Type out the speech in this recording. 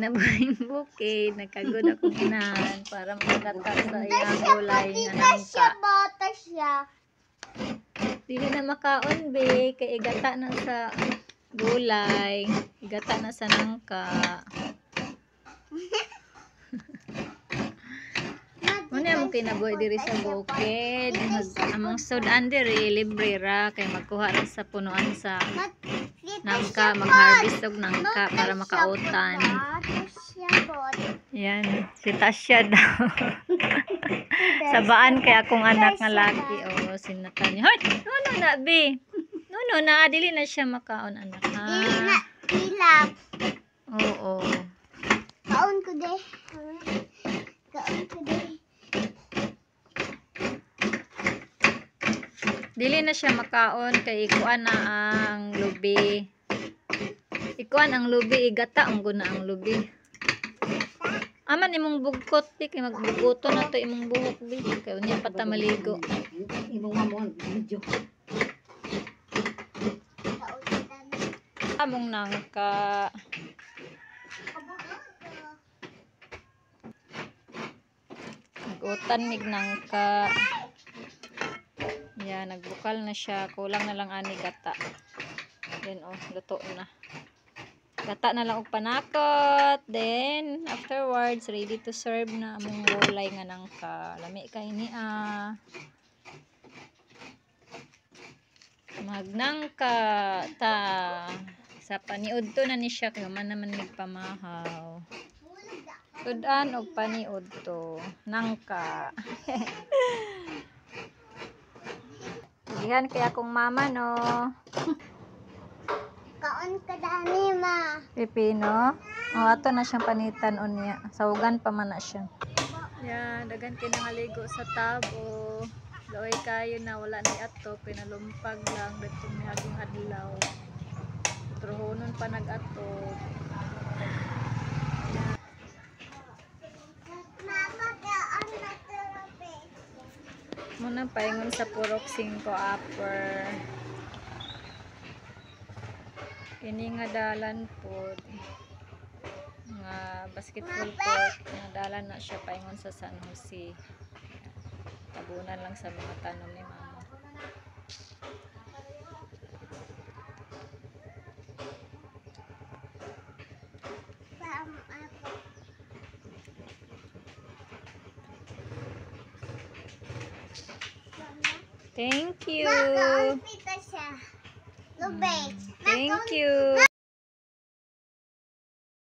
kinabuhing bukid, nagkagod akong inahan para magata sa iyang gulay nga nangka. Bata siya. Dili na makaon be, kay igata na sa gulay, igata na sa nangka. Muna mo kinabuhi diri sa bukid. Among sudan diri libre ra kay magkuha ra sa punuan sa nangka, mag-harvest og nangka para makautan. Yan, si Tasya daw. Sabaan kay akong anak nga laki. O, sinatan niya. Hoy! Nuno na, be. Nuno na, dili na siya makaon, anak. Dili na, ilap. Oo. Kaon ko de. Kaon ko de. Dili na siya makaon kay ikuan na ang lubi. Ikuan ang lubi, igata ang guna ang lubi. Aman imong bugkot di kay magbugoto na to imong buhok bi kay unya pa ta maligo. Imong mamon video. Among nangka. Nagutan mig nangka. Yan, nagbukal na siya. Kulang na lang ani gata. Then oh, luto na. Gata na lang og panakot. Then afterwards ready to serve na among gulay nga nangka. Lami kay ni magnangka ta sa paniud to na ni siya kay man naman nagpamahaw. Sudan og paniud to nangka. Yan kay akong mama no. Kaon ka dani ma. Pipino. Oh, ato na siyang panitan unya. Sawagan pa man na siya. Yan, dagan kinangaligo sa tabo. Laway kayo na wala ni ato, pinalumpag lang dito ni aging adlaw. Trohonon pa nag-ato. Muna paingon sa purok 5 upper. Kini nga dalan po nga basketball court nga dalan na siya paingon sa San Jose. Tabunan lang sa mga tanom ni mama. Thank you. Thank you. Thank you.